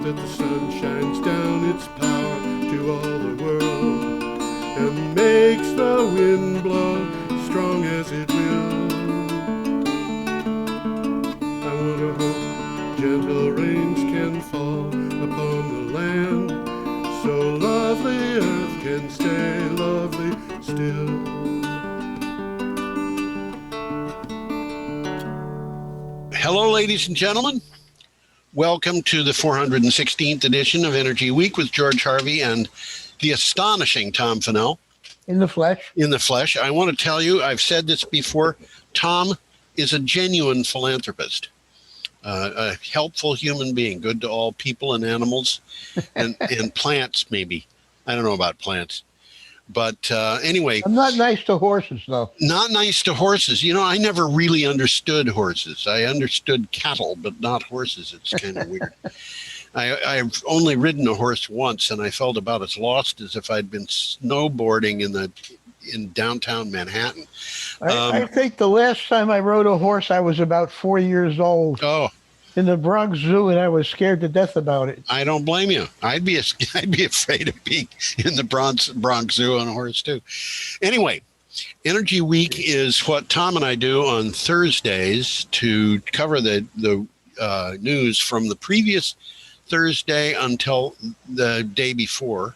that the sun shines down its power to all the world and makes the wind blow strong as it will. I wonder how gentle rains can fall upon the land, so lovely earth can stay lovely still. Hello, ladies and gentlemen. Welcome to the 416th edition of Energy Week with George Harvey and the astonishing Tom Fennell. In the flesh. In the flesh. I want to tell you, I've said this before, Tom is a genuine philanthropist, a helpful human being, good to all people and animals and plants, maybe. I don't know about plants. But anyway. I'm not nice to horses, though. Not nice to horses. You know, I never really understood horses. I understood cattle, but not horses. It's kind of weird. I've only ridden a horse once, and I felt about as lost as if I'd been snowboarding in downtown Manhattan. I think the last time I rode a horse, I was about 4 years old. Oh. In the Bronx Zoo, and I was scared to death about it. I don't blame you. I'd be afraid of being in the Bronx Zoo on a horse too. Anyway, Energy Week is what Tom and I do on Thursdays to cover the news from the previous Thursday until the day before.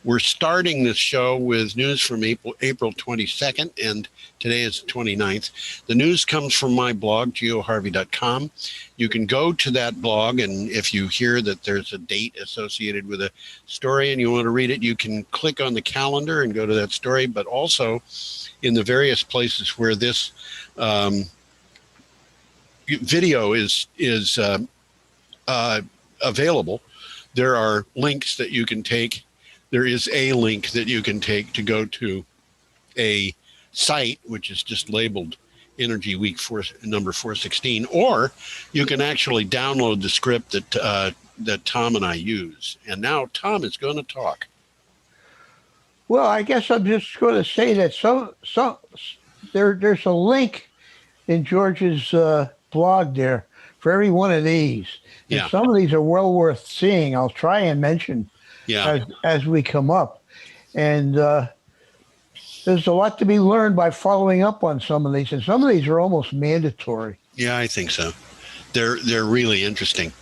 We're starting this show with news from April 22nd, and today is the 29th. The news comes from my blog, geoharvey.com. You can go to that blog, and if you hear that there's a date associated with a story and you want to read it, you can click on the calendar and go to that story. But also, in the various places where this video is available, there are links that you can take. There is a link that you can take to go to a site, which is just labeled Energy Week number 416, or you can actually download the script that Tom and I use. And now Tom is going to talk. Well, I guess I'm just going to say that there's a link in George's blog there for every one of these. And yeah. Some of these are well worth seeing. I'll try and mention as we come up. And there's a lot to be learned by following up on some of these. And some of these are almost mandatory. Yeah, I think so. They're really interesting.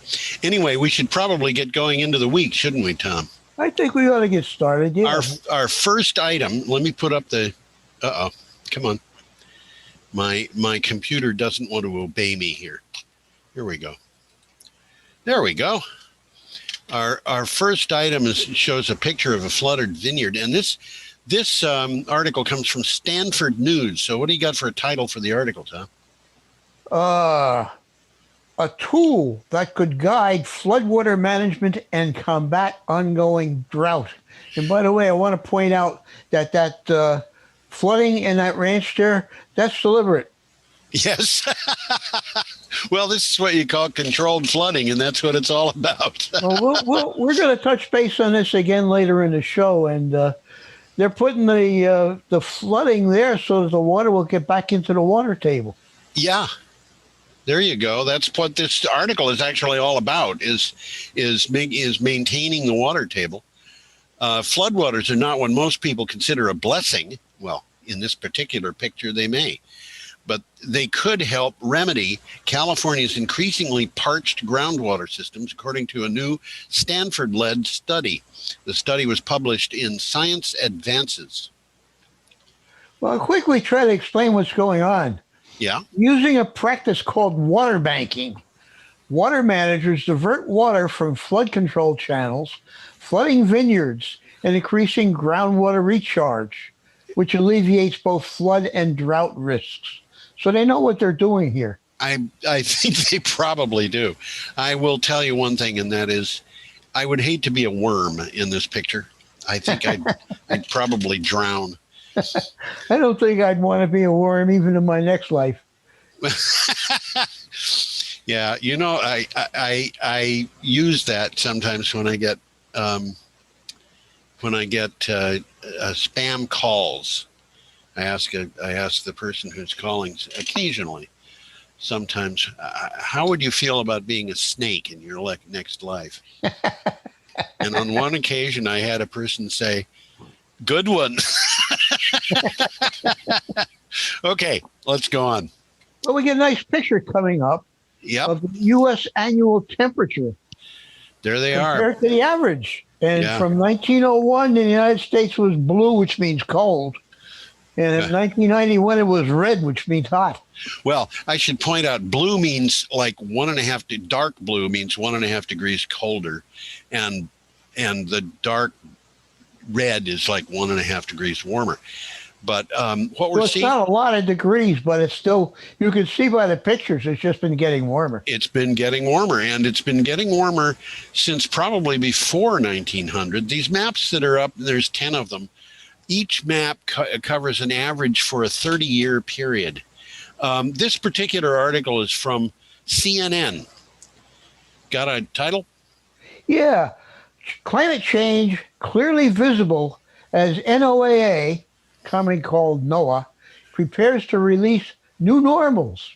Anyway, we should probably get going into the week, shouldn't we, Tom? I think we ought to get started. Yeah. Our first item, let me put up the, come on. My computer doesn't want to obey me here. Here we go. There we go. Our first item shows a picture of a flooded vineyard, and this article comes from Stanford News. So what do you got for a title for the article, Tom? A tool that could guide floodwater management and combat ongoing drought. And by the way, I want to point out that flooding in that ranch there, that's deliberate. Yes. Well, this is what you call controlled flooding, and that's what it's all about. Well, we're going to touch base on this again later in the show, and they're putting the flooding there so that the water will get back into the water table. Yeah, there you go. That's what this article is actually all about: is maintaining the water table. Floodwaters are not what most people consider a blessing. Well, in this particular picture, they may. But they could help remedy California's increasingly parched groundwater systems, according to a new Stanford-led study. The study was published in Science Advances. Well, I'll quickly try to explain what's going on. Yeah. Using a practice called water banking, water managers divert water from flood control channels, flooding vineyards, and increasing groundwater recharge, which alleviates both flood and drought risks. So they know what they're doing here. I think they probably do. I will tell you one thing, and that is I would hate to be a worm in this picture. I think I'd probably drown. I don't think I'd want to be a worm even in my next life. Yeah, you know, I use that sometimes when I get spam calls. I ask the person who's calling occasionally, sometimes, how would you feel about being a snake in your next life? And on one occasion, I had a person say, "Good one." Okay, let's go on. Well, we get a nice picture coming up Yep, of the U.S. annual temperature there they are. compared to the average. And Yeah. from 1901, the United States was blue, which means cold. And in Yeah. 1991, it was red, which means hot. Well, I should point out, blue means like 1.5. Dark blue means 1.5 degrees colder, and the dark red is like 1.5 degrees warmer. But what we're So it's seeing, not a lot of degrees, but it's still, you can see by the pictures, it's just been getting warmer. it's been getting warmer, and it's been getting warmer since probably before 1900. These maps that are up, there's 10 of them. Each map covers an average for a 30-year period. This particular article is from CNN. Got a title? Yeah. Climate change clearly visible as NOAA, commonly called NOAA, prepares to release new normals.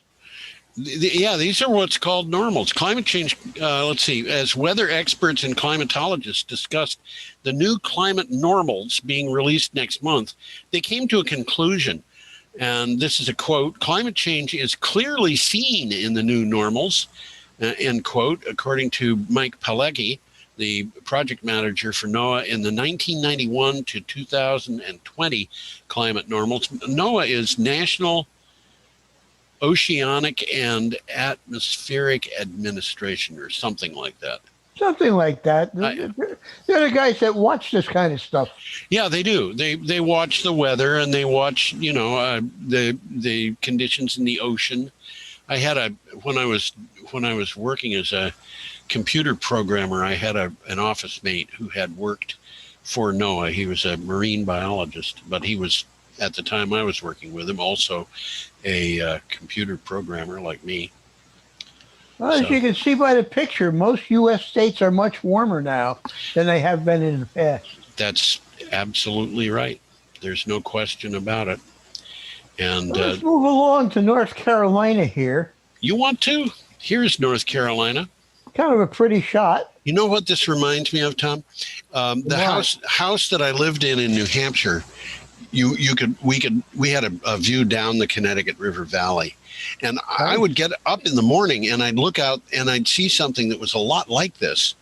Yeah, these are what's called normals. Climate change, let's see, as weather experts and climatologists discussed the new climate normals being released next month, they came to a conclusion. And this is a quote: "Climate change is clearly seen in the new normals," end quote, according to Mike Pileggi, the project manager for NOAA in the 1991 to 2020 climate normals. NOAA is National Oceanic and Atmospheric Administration, or something like that. Something like that. They're the guys that watch this kind of stuff. Yeah, they do. They watch the weather, and they watch, the conditions in the ocean. I had when I was working as a computer programmer, I had an office mate who had worked for NOAA. He was a marine biologist, but he was, at the time I was working with him, also a computer programmer like me. Well, as you can see by the picture, most U.S. states are much warmer now than they have been in the past. That's absolutely right. There's no question about it. And let's move along to North Carolina here. You want to? Here's North Carolina. Kind of a pretty shot. You know what this reminds me of, Tom? The house that I lived in New Hampshire, we had a view down the Connecticut River Valley. And I would get up in the morning and I'd look out and I'd see something that was a lot like this,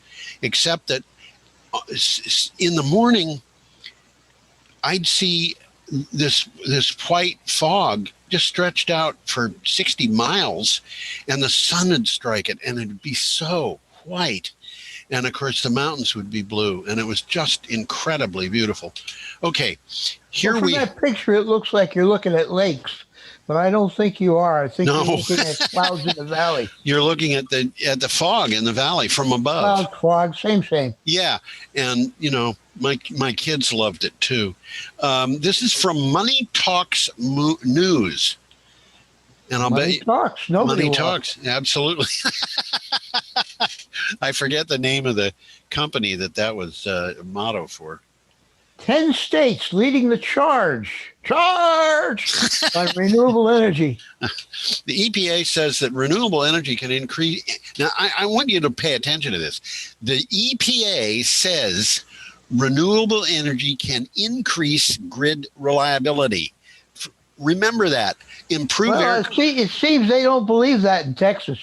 except that in the morning, I'd see this white fog just stretched out for 60 miles, and the sun would strike it and it'd be so white. And of course, the mountains would be blue, and it was just incredibly beautiful. Okay, from that picture, it looks like you're looking at lakes. But I don't think you are. I think you're looking at clouds in the valley. You're looking at the fog in the valley from above. Cloud, fog, same. Yeah, and my kids loved it too. This is from Money Talks News, and I'll bet Talks. Nobody Money Talks. Absolutely. I forget the name of the company that was a motto for. 10 states leading the charge on renewable energy. The EPA says that renewable energy can increase. Now, I want you to pay attention to this. The EPA says renewable energy can increase grid reliability. Remember that. Improve air. It seems they don't believe that in Texas.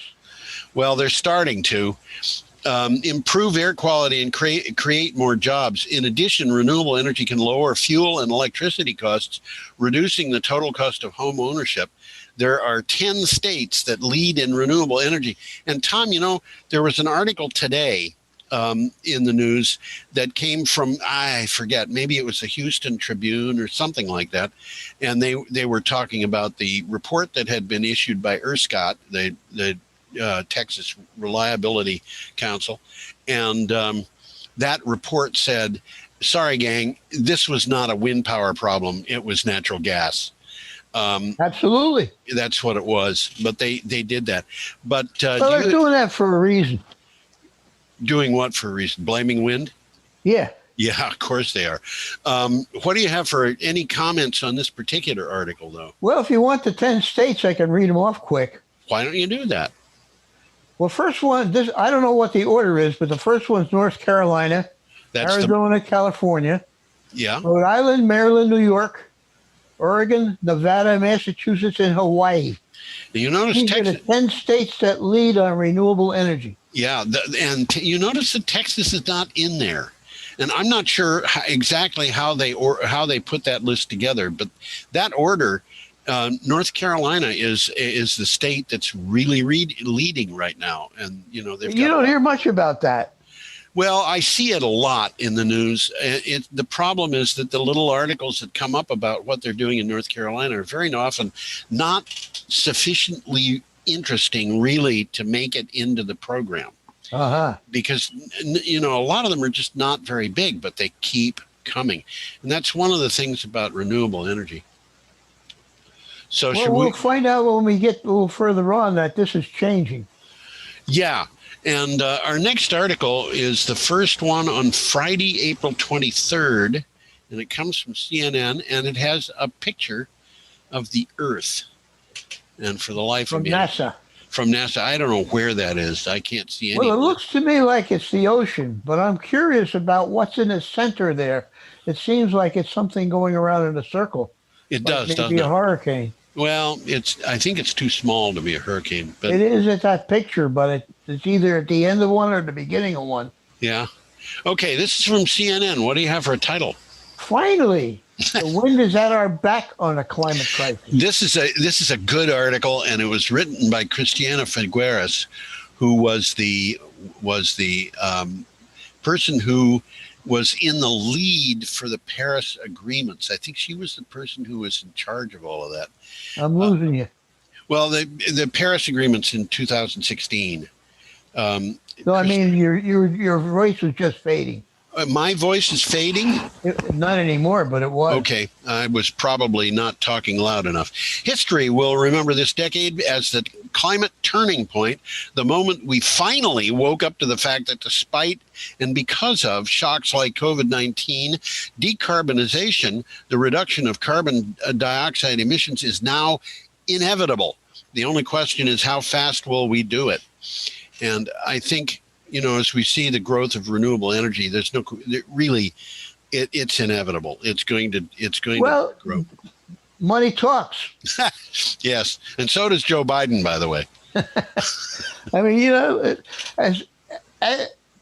Well, they're starting to. Improve air quality and create more jobs. In addition, renewable energy can lower fuel and electricity costs, reducing the total cost of home ownership. There are 10 states that lead in renewable energy. And Tom, there was an article today in the news that came from, I forget, maybe it was the Houston Tribune or something like that. And they were talking about the report that had been issued by ERSCOT, the Texas Reliability Council, and that report said, sorry gang, this was not a wind power problem, it was natural gas. Absolutely, that's what it was. But they did that. But they're doing that for a reason. Doing what for a reason? Blaming wind? Yeah, of course they are. What do you have for any comments on this particular article, though? Well, if you want the 10 states, I can read them off quick. Why don't you do that? Well, first one, this I don't know what the order is, but the first one's North Carolina, That's Arizona, California, yeah. Rhode Island, Maryland, New York, Oregon, Nevada, Massachusetts, and Hawaii. You notice These are the Texas. 10 states that lead on renewable energy. Yeah, you notice that Texas is not in there, and I'm not sure exactly how they put that list together. But that order, North Carolina is the state that's really leading right now, and you know You don't hear much about that. Well, I see it a lot in the news. The problem is that the little articles that come up about what they're doing in North Carolina are very often not sufficiently interesting, really, to make it into the program. Because, you know, a lot of them are just not very big, but they keep coming. And that's one of the things about renewable energy. So we'll find out when we get a little further on that this is changing. Yeah. And our next article is the first one on Friday, April 23rd, and it comes from CNN, and it has a picture of the Earth. And for the life of me, from NASA, I don't know where that is. I can't see any. Well, it looks to me like it's the ocean, but I'm curious about what's in the center there. It seems like it's something going around in a circle. It does, doesn't it? Maybe a hurricane. Well, I think it's too small to be a hurricane. But it is at that picture, but it's either at the end of one or the beginning of one. Yeah. Okay, this is from CNN. What do you have for a title? Finally, the wind is at our back on a climate crisis. This is a good article, and it was written by Christiana Figueres, who was the person who was in the lead for the Paris agreements. I think she was the person who was in charge of all of that. I'm losing you. Well, the Paris agreements in 2016. So I mean, your voice was just fading. My voice is fading? Not anymore, but it was. Okay. I was probably not talking loud enough. History will remember this decade as the climate turning point, the moment we finally woke up to the fact that despite and because of shocks like COVID-19, decarbonization, the reduction of carbon dioxide emissions, is now inevitable. The only question is, how fast will we do it? And I think, you know, as we see the growth of renewable energy, it's inevitable. It's going to grow. Money talks. Yes, and so does Joe Biden, by the way. I mean, you know,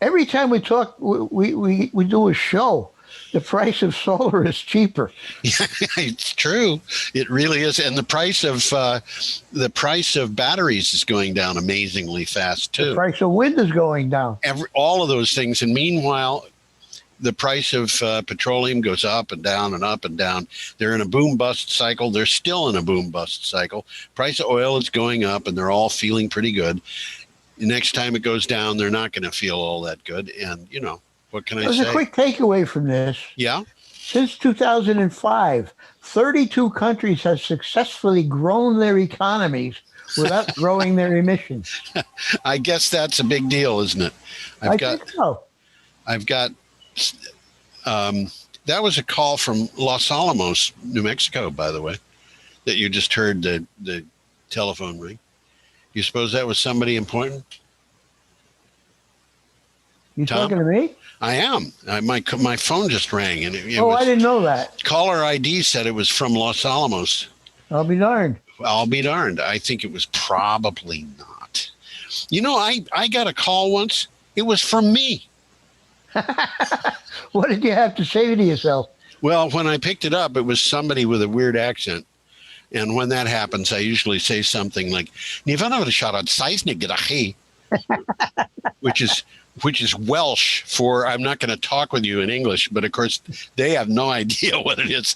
every time we talk, we do a show. The price of solar is cheaper. It's true. It really is, and the price of batteries is going down amazingly fast too. The price of wind is going down. All of those things, and meanwhile, the price of petroleum goes up and down and up and down. They're in a boom bust cycle. They're still in a boom bust cycle. Price of oil is going up, and they're all feeling pretty good. The next time it goes down, they're not going to feel all that good, and you know. What can I say? There's a quick takeaway from this. Yeah. Since 2005, 32 countries have successfully grown their economies without growing their emissions. I guess that's a big deal, isn't it? I think so. I've got, that was a call from Los Alamos, New Mexico, by the way, that you just heard the telephone ring. You suppose that was somebody important? You Tom? talking to me? I am. My phone just rang, and I didn't know that. Caller ID said it was from Los Alamos. I'll be darned. I'll be darned. I think it was probably not. You know, I got a call once. It was from me. What did you have to say to yourself? Well, when I picked it up, it was somebody with a weird accent. And when that happens, I usually say something like, which is Welsh for I'm not going to talk with you in English. But of course, they have no idea what it is.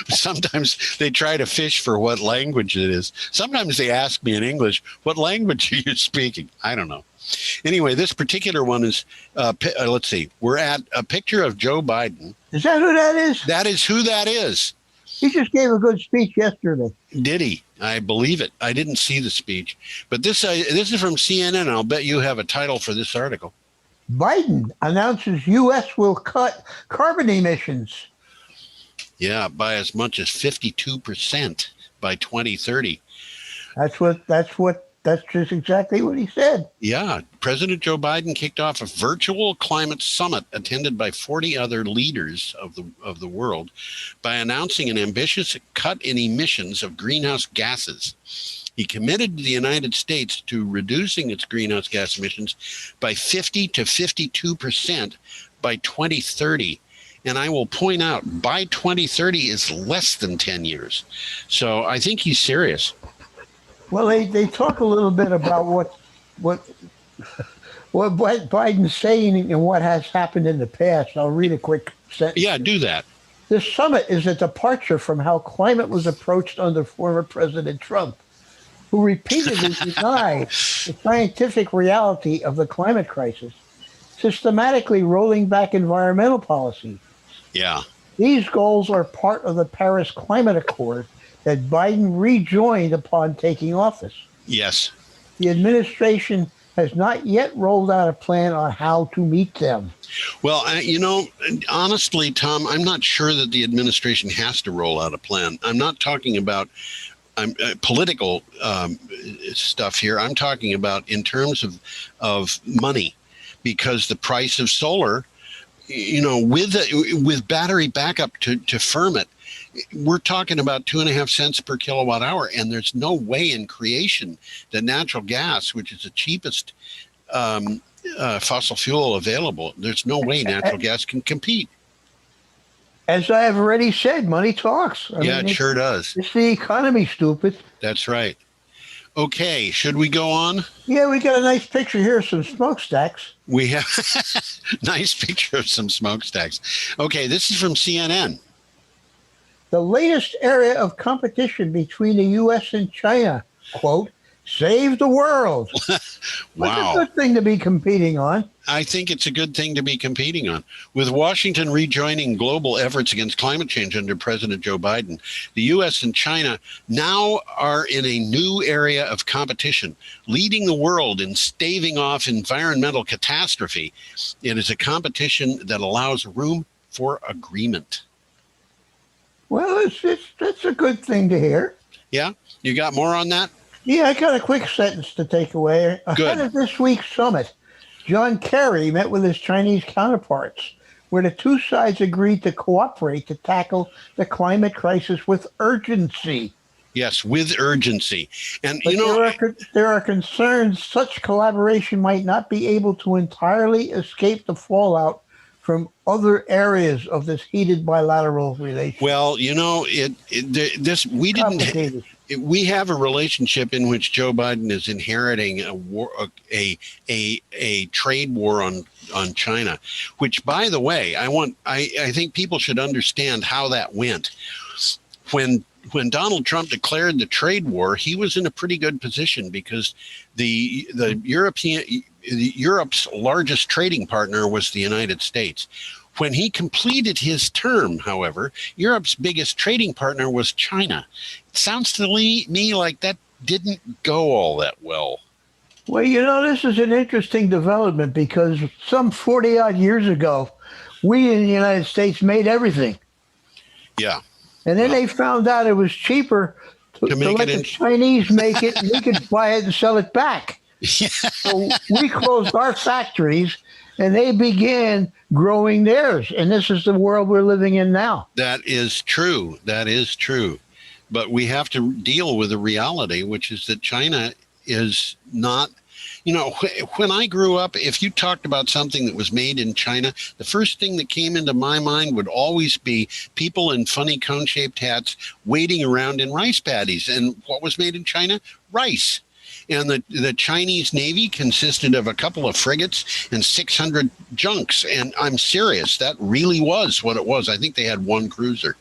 Sometimes they try to fish for what language it is. Sometimes they ask me in English, what language are you speaking? I don't know. Anyway, this particular one is, let's see, we're at a picture of Joe Biden. Is that who that is? That is who that is. He just gave a good speech yesterday. Did he? I believe it. I didn't see the speech. But this is from CNN. I'll bet you have a title for this article. Biden announces U.S. will cut carbon emissions. Yeah, by as much as 52% by 2030. That's just exactly what he said. Yeah, President Joe Biden kicked off a virtual climate summit attended by 40 other leaders of the world by announcing an ambitious cut in emissions of greenhouse gases. He committed the United States to reducing its greenhouse gas emissions by 50 to 52% by 2030. And I will point out, by 2030 is less than 10 years. So I think he's serious. Well, they talk a little bit about what Biden's saying and what has happened in the past. I'll read a quick sentence. Yeah, do that. This summit is a departure from how climate was approached under former President Trump, who repeatedly denied the scientific reality of the climate crisis, systematically rolling back environmental policy. Yeah. These goals are part of the Paris Climate Accord that Biden rejoined upon taking office. Yes. The administration has not yet rolled out a plan on how to meet them. Well, honestly, Tom, I'm not sure that the administration has to roll out a plan. I'm not talking about political stuff here. I'm talking about in terms of money, because the price of solar, with battery backup to firm it, we're talking about 2.5 cents per kilowatt hour, and there's no way in creation that natural gas, which is the cheapest fossil fuel available, there's no way natural gas can compete. As I have already said, money talks. It sure does. It's the economy, stupid. That's right. Okay, should we go on? Yeah, we got a nice picture here of some smokestacks. We have nice picture of some smokestacks. Okay, this is from CNN. The latest area of competition between the U.S. and China, quote, save the world. Wow. That's a good thing to be competing on. I think it's a good thing to be competing on. With Washington rejoining global efforts against climate change under President Joe Biden, the U.S. and China now are in a new area of competition, leading the world in staving off environmental catastrophe. It is a competition that allows room for agreement. Well, that's a good thing to hear. Yeah? You got more on that? Yeah, I got a quick sentence to take away. Good. Ahead of this week's summit, John Kerry met with his Chinese counterparts, where the two sides agreed to cooperate to tackle the climate crisis with urgency. Yes, with urgency. And, there are concerns such collaboration might not be able to entirely escape the fallout from other areas of this heated bilateral relationship. Well, we have a relationship in which Joe Biden is inheriting a trade war on China, which, by the way, I think people should understand how that went. When Donald Trump declared the trade war, he was in a pretty good position because the Europe's largest trading partner was the United States. When he completed his term, however, Europe's biggest trading partner was China. It sounds to me like that didn't go all that well. Well, this is an interesting development because some 40-odd years ago, we in the United States made everything. Yeah. And then they found out it was cheaper to let the Chinese make it, and we could buy it and sell it back. So we closed our factories, and they began growing theirs. And this is the world we're living in now. That is true. That is true. But we have to deal with the reality, which is that China is not, when I grew up, if you talked about something that was made in China, the first thing that came into my mind would always be people in funny cone-shaped hats waiting around in rice paddies. And what was made in China? Rice. And the Chinese Navy consisted of a couple of frigates and 600 junks. And I'm serious, that really was what it was. I think they had one cruiser.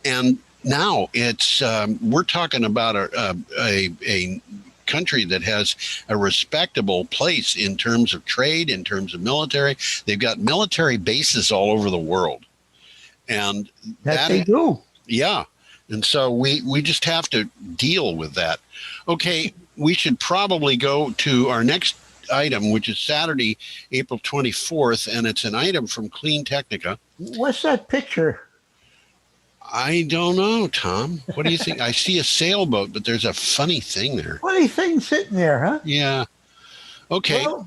And now it's we're talking about a country that has a respectable place in terms of trade, in terms of military. They've got military bases all over the world. And that they do. Yeah. And so we just have to deal with that. Okay, we should probably go to our next item, which is Saturday, April 24th, and it's an item from Clean Technica. What's that picture? I don't know, Tom. What do you think? I see a sailboat, but there's a funny thing there. Funny thing sitting there, huh? Yeah. Okay. Well,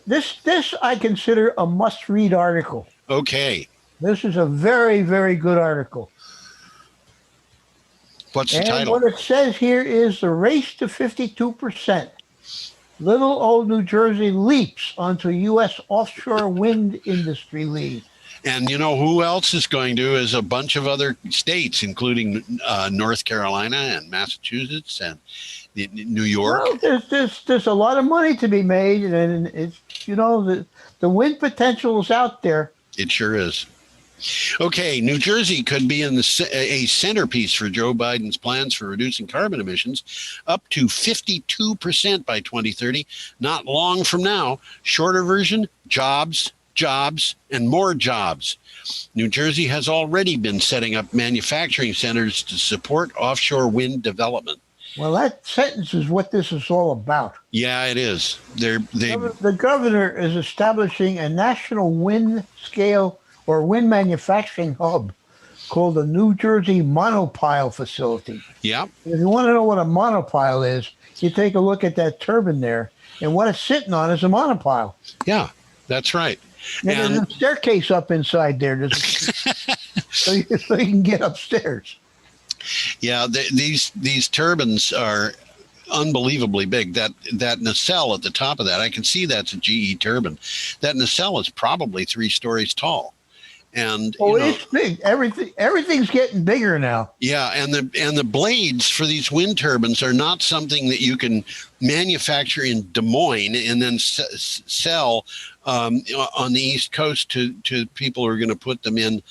this I consider a must-read article. Okay. This is a very, very good article. What's the And title? what it says here is the race to 52%. Little old New Jersey leaps onto U.S. offshore wind industry lead. And you know who else is going to is a bunch of other states, including North Carolina and Massachusetts and New York. Well, there's a lot of money to be made, and it's the wind potential is out there. It sure is. Okay, New Jersey could be in a centerpiece for Joe Biden's plans for reducing carbon emissions up to 52% by 2030. Not long from now. Shorter version, jobs, jobs, and more jobs. New Jersey has already been setting up manufacturing centers to support offshore wind development. Well, that sentence is what this is all about. Yeah, it is. The governor is establishing a national wind scale or wind manufacturing hub called the New Jersey Monopile Facility. Yeah. If you want to know what a monopile is, you take a look at that turbine there, and what it's sitting on is a monopile. Yeah, that's right. And there's a staircase up inside there, so you can get upstairs. Yeah, these turbines are unbelievably big. That nacelle at the top of that, I can see that's a GE turbine. That nacelle is probably 3 stories tall. And it's big. Everything's getting bigger now. Yeah, and the blades for these wind turbines are not something that you can manufacture in Des Moines and then sell on the East Coast to people who are going to put them in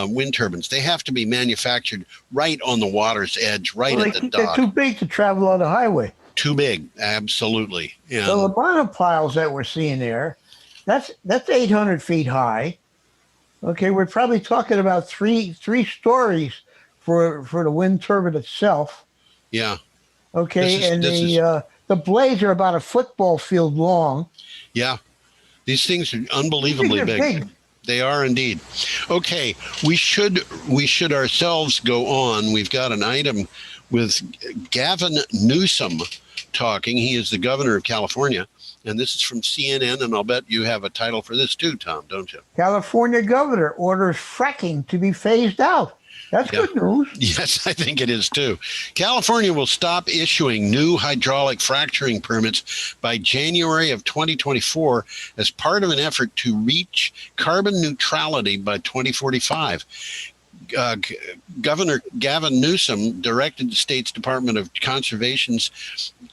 wind turbines. They have to be manufactured right on the water's edge, at the dock. They're too big to travel on the highway. Too big, absolutely. Yeah. So the monopiles that we're seeing there, that's 800 feet high. Okay, we're probably talking about three stories for the wind turbine itself. Yeah. Okay, the blades are about a football field long. Yeah, these things are unbelievably big. They are indeed. Okay, we should ourselves go on. We've got an item with Gavin Newsom talking. He is the governor of California. And this is from CNN, and I'll bet you have a title for this too, Tom, don't you? California governor orders fracking to be phased out. That's good news. Yes, I think it is too. California will stop issuing new hydraulic fracturing permits by January of 2024 as part of an effort to reach carbon neutrality by 2045. Governor Gavin Newsom directed the state's Department of Conservation's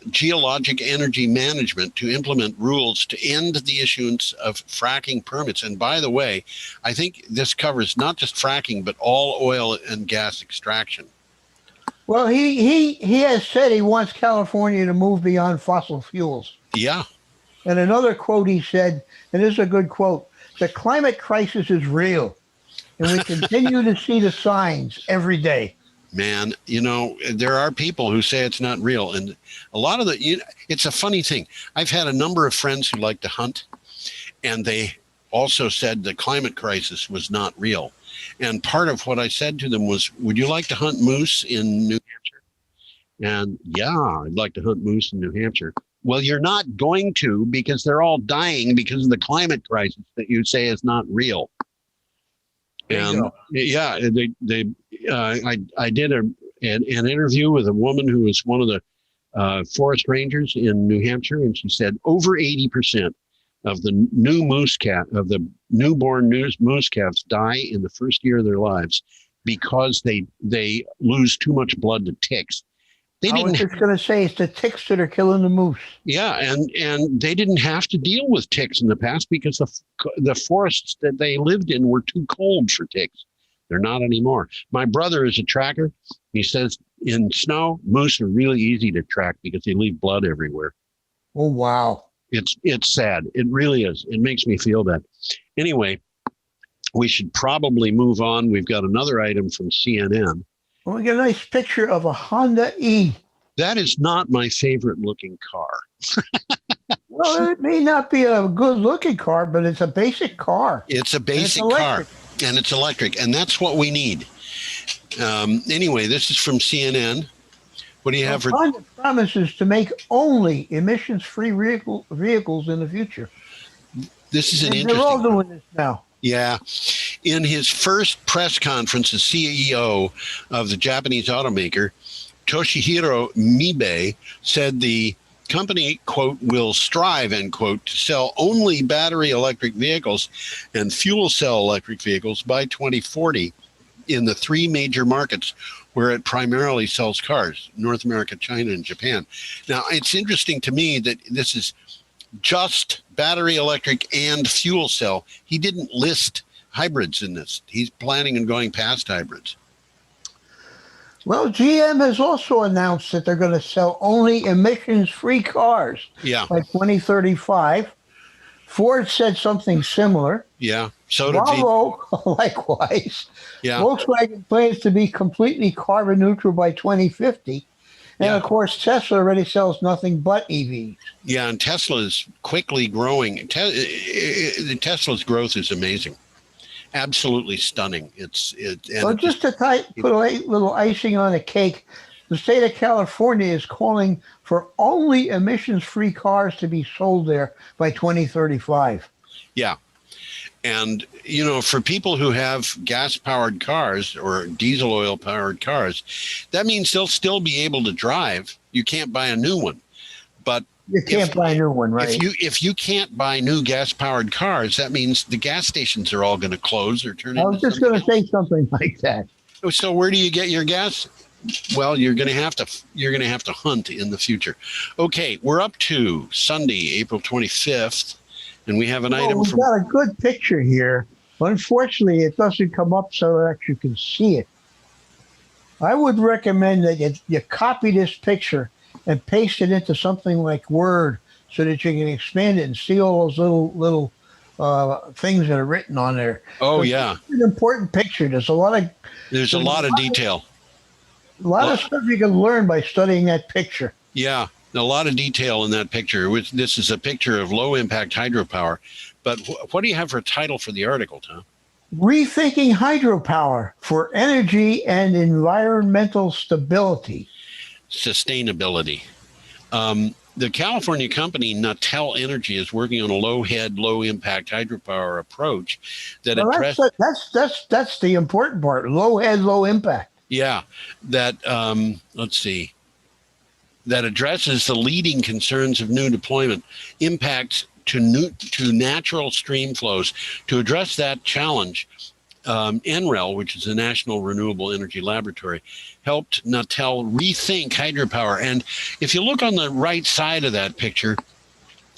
Geologic Energy Management to implement rules to end the issuance of fracking permits. And by the way, I think this covers not just fracking, but all oil and gas extraction. Well, he has said he wants California to move beyond fossil fuels. Yeah. And another quote he said, and this is a good quote, "The climate crisis is real. And we continue to see the signs every day." Man, there are people who say it's not real. And a lot of it's a funny thing. I've had a number of friends who like to hunt, and they also said the climate crisis was not real. And part of what I said to them was, would you like to hunt moose in New Hampshire? And yeah, I'd like to hunt moose in New Hampshire. Well, you're not going to, because they're all dying because of the climate crisis that you say is not real. And yeah, I did an interview with a woman who was one of the forest rangers in New Hampshire, and she said over 80% of the newborn moose calves die in the first year of their lives because they lose too much blood to ticks. I was just going to say it's the ticks that are killing the moose. Yeah, and they didn't have to deal with ticks in the past because the forests that they lived in were too cold for ticks. They're not anymore. My brother is a tracker. He says in snow, moose are really easy to track because they leave blood everywhere. Oh, wow. It's sad. It really is. It makes me feel bad. Anyway, we should probably move on. We've got another item from CNN. Well, we get a nice picture of a Honda E. That is not my favorite looking car. Well, it may not be a good looking car, but it's a basic car. It's a basic car, and it's electric, and that's what we need. Anyway, this is from CNN. What do you have for? Climate promises to make only emissions-free vehicles in the future. This is an They're all interesting. doing this now. Yeah. In his first press conference, the CEO of the Japanese automaker, Toshihiro Mibe, said the company, quote, will strive, end quote, to sell only battery electric vehicles and fuel cell electric vehicles by 2040 in the three major markets where it primarily sells cars: North America, China, and Japan. Now, it's interesting to me that this is just battery electric and fuel cell. He didn't list hybrids in this. He's planning on going past hybrids. Well, GM has also announced that they're going to sell only emissions-free cars Yeah. by 2035. Ford said something similar. Yeah. So did Volvo, likewise. Yeah. Volkswagen plans to be completely carbon neutral by 2050. And Yeah. of course, Tesla already sells nothing but EVs. Yeah, and Tesla is quickly growing. Tesla's growth is amazing. Absolutely stunning. Well, just to put a little icing on the cake, the state of California is calling for only emissions-free cars to be sold there by 2035. Yeah. And, you know, for people who have gas-powered cars or diesel oil-powered cars, that means they'll still be able to drive. You can't buy a new one. But you can't buy a new one, right? If you can't buy new gas-powered cars, that means the gas stations are all going to close or turn into. I was just going to say something like that. So where do you get your gas? Well, you're going to have to hunt in the future. Okay, we're up to Sunday, April 25th, and we have an item. We've got a good picture here. Unfortunately, it doesn't come up so that you can see it. I would recommend that you copy this picture and paste it into something like Word so that you can expand it and see all those little things that are written on there. Oh, yeah. It's an important picture. There's a lot of detail. A lot of stuff you can learn by studying that picture. Yeah, a lot of detail in that picture. This is a picture of low-impact hydropower. But what do you have for a title for the article, Tom? Rethinking hydropower for energy and environmental stability. Sustainability. The California company Nattel Energy is working on a low-head, low-impact hydropower approach that addresses. That's the important part. Low head, low impact. Yeah, that that addresses the leading concerns of new deployment, impacts to natural stream flows. To address that challenge, NREL, which is the National Renewable Energy Laboratory, helped Nattel rethink hydropower. And if you look on the right side of that picture,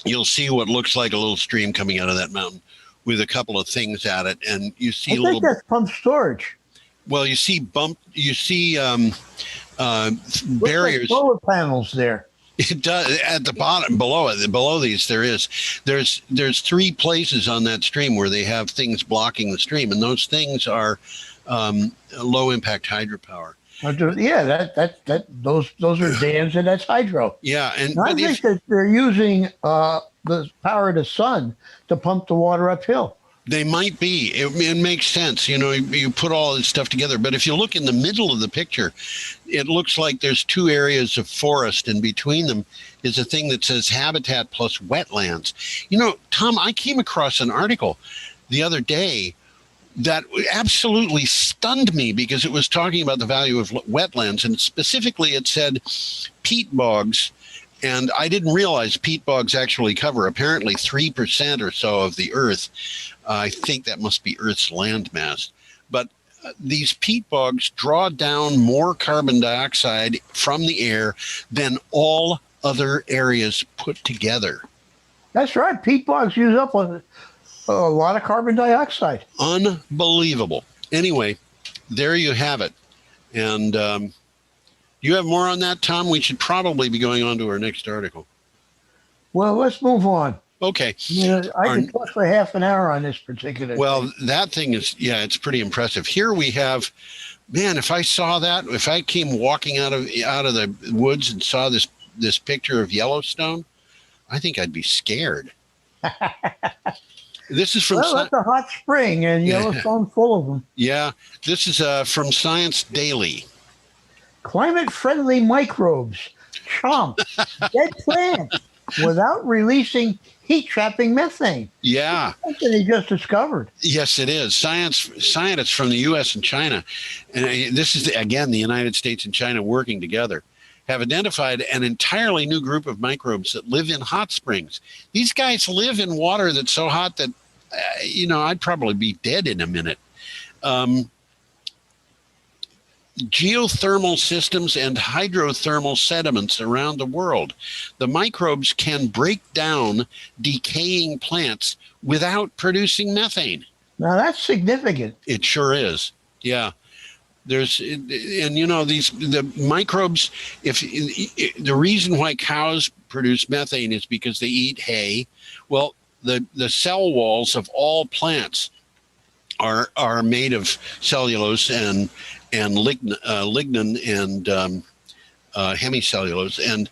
you'll see what looks like a little stream coming out of that mountain with a couple of things at it, and you see I think that's pump storage. Well, you see barriers. Solar panels there. It does at the bottom below these. There's three places on that stream where they have things blocking the stream, and those things are low impact hydropower. Yeah, those are dams, and that's hydro. Yeah, and I think that they're using the power of the sun to pump the water uphill. They might be. It makes sense. You know, you put all this stuff together. But if you look in the middle of the picture, it looks like there's two areas of forest, and between them is a thing that says habitat plus wetlands. You know, Tom, I came across an article the other day that absolutely stunned me because it was talking about the value of wetlands, and specifically it said peat bogs. And I didn't realize peat bogs actually cover apparently 3% or so of the earth. I think that must be Earth's landmass. But these peat bogs draw down more carbon dioxide from the air than all other areas put together. That's right. Peat bogs use up a lot of carbon dioxide. Unbelievable. Anyway, there you have it. And you have more on that, Tom? We should probably be going on to our next article. Well, let's move on. Okay. I could talk for half an hour on this particular thing. That thing is, it's pretty impressive. Here we have, man, if I saw that, if I came walking out of the woods and saw this picture of Yellowstone, I think I'd be scared. This is from Well, that's a hot spring, and Yellowstone full of them. yeah. This is from Science Daily. Climate-friendly microbes chomp dead plants without releasing heat-trapping methane. Yeah. Something they just discovered. Yes, it is. Scientists from the U.S. and China, and this is, again, the United States and China working together, have identified an entirely new group of microbes that live in hot springs. These guys live in water that's so hot that, I'd probably be dead in a minute. Geothermal systems and hydrothermal sediments around the world. The microbes can break down decaying plants without producing methane. Now, that's significant. It sure is. Yeah. The microbes, the reason why cows produce methane is because they eat hay. Well, the cell walls of all plants are made of cellulose and lignin and hemicellulose, and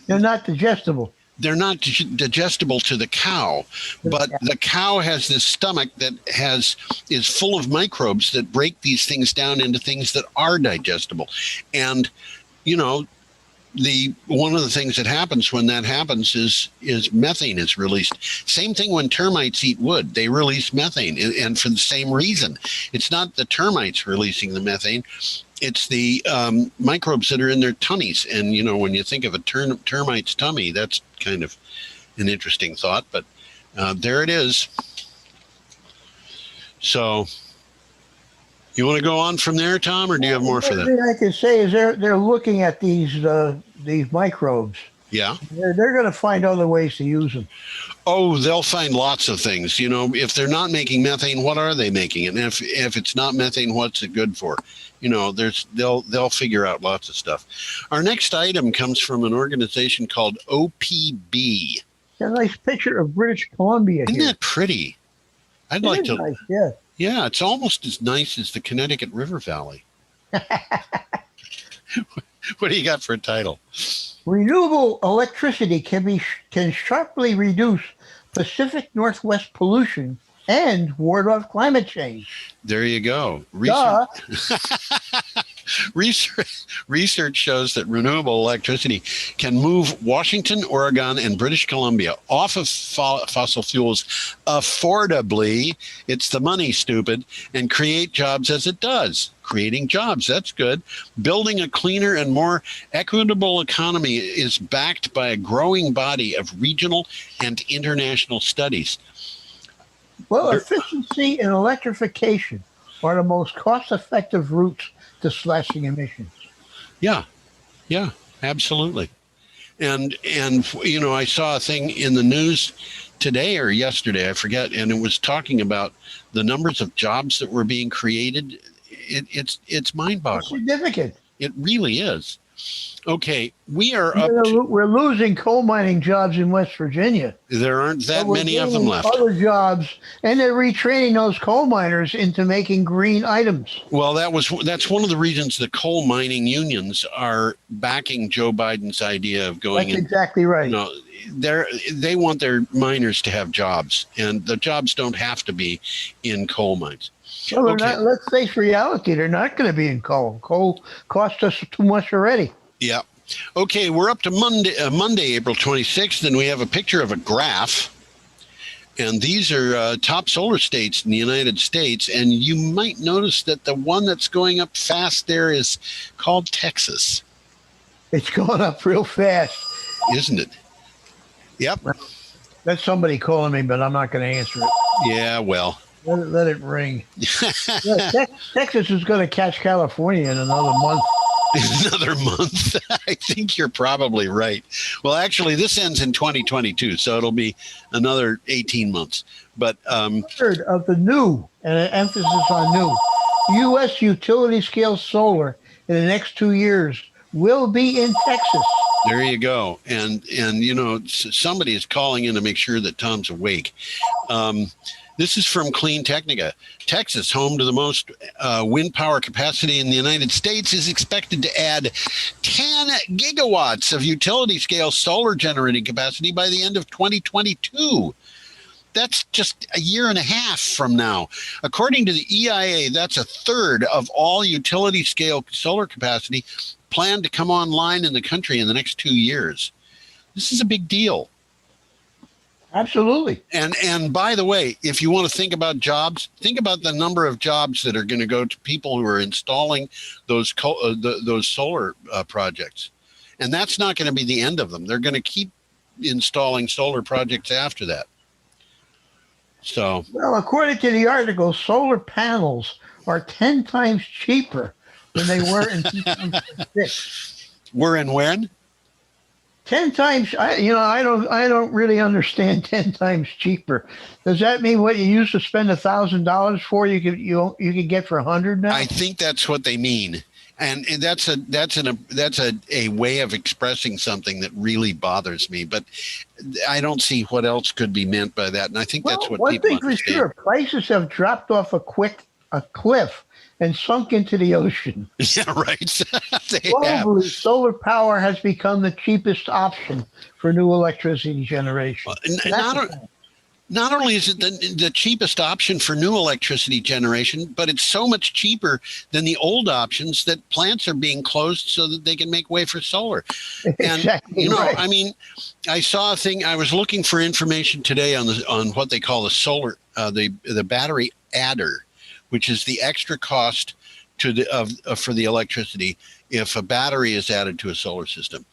They're not digestible. They're not digestible to the cow, but the cow has this stomach that is full of microbes that break these things down into things that are digestible. And, one of the things that happens when that happens is methane is released. Same thing when termites eat wood. They release methane, and for the same reason. It's not the termites releasing the methane. It's the microbes that are in their tummies. And, when you think of a termite's tummy, that's kind of an interesting thought. But there it is. So you want to go on from there, Tom, or do you have more for that? The thing I can say is they're looking at these microbes. Yeah. They're going to find other ways to use them. Oh, they'll find lots of things. If they're not making methane, what are they making? And if it's not methane, what's it good for? They'll figure out lots of stuff. Our next item comes from an organization called OPB. Got a nice picture of British Columbia Isn't here. that pretty? I'd like to. Nice, yeah. Yeah, it's almost as nice as the Connecticut River Valley. What do you got for a title? Renewable electricity can sharply reduce Pacific Northwest pollution and ward off climate change. There you go. Research shows that renewable electricity can move Washington, Oregon, and British Columbia off of fossil fuels affordably. It's the money, stupid, and create jobs as it does. Creating jobs, that's good. Building a cleaner and more equitable economy is backed by a growing body of regional and international studies. Well, efficiency and electrification are the most cost-effective routes to slashing emissions. Yeah, absolutely. And I saw a thing in the news today or yesterday, I forget, and it was talking about the numbers of jobs that were being created. It's mind-boggling. It's significant. It really is. Okay, we're losing coal mining jobs in West Virginia. There aren't that many of them left. Other jobs, and they're retraining those coal miners into making green items. Well, that's one of the reasons the coal mining unions are backing Joe Biden's idea of going. That's exactly right. They want their miners to have jobs, and the jobs don't have to be in coal mines. Well, okay. Let's face reality. They're not going to be in coal. Coal costs us too much already. Yeah. Okay, we're up to Monday, April 26th, and we have a picture of a graph. And these are top solar states in the United States. And you might notice that the one that's going up fast there is called Texas. It's going up real fast. Isn't it? Yep. That's somebody calling me, but I'm not going to answer it. Yeah, well. Let it ring. Texas is going to catch California in another month. Another month? I think you're probably right. Well, actually, this ends in 2022, so it'll be another 18 months. But third of the new, and an emphasis on new, U.S. utility scale solar in the next 2 years will be in Texas. There you go. And somebody is calling in to make sure that Tom's awake. This is from Clean Technica. Texas, home to the most wind power capacity in the United States, is expected to add 10 gigawatts of utility-scale solar generating capacity by the end of 2022. That's just a year and a half from now. According to the EIA, that's a third of all utility scale solar capacity planned to come online in the country in the next 2 years. This is a big deal. Absolutely. And by the way, if you want to think about jobs, think about the number of jobs that are going to go to people who are installing those solar projects. And that's not going to be the end of them. They're going to keep installing solar projects after that. So, well, according to the article, solar panels are 10 times cheaper than they were in 2006. We're in when? 10 times. I don't really understand 10 times cheaper. Does that mean what you used to spend $1,000 for you could get for 100 now? I think that's what they mean. And that's a way of expressing something that really bothers me. But I don't see what else could be meant by that. And I think that's what people understand. One thing for sure, prices have dropped off a cliff and sunk into the ocean. Yeah, right. Globally, solar power has become the cheapest option for new electricity generation. Not only is it the cheapest option for new electricity generation, but it's so much cheaper than the old options that plants are being closed so that they can make way for solar. And, exactly right. I mean, I saw a thing. I was looking for information today on what they call the solar, the battery adder, which is the extra cost for the electricity if a battery is added to a solar system.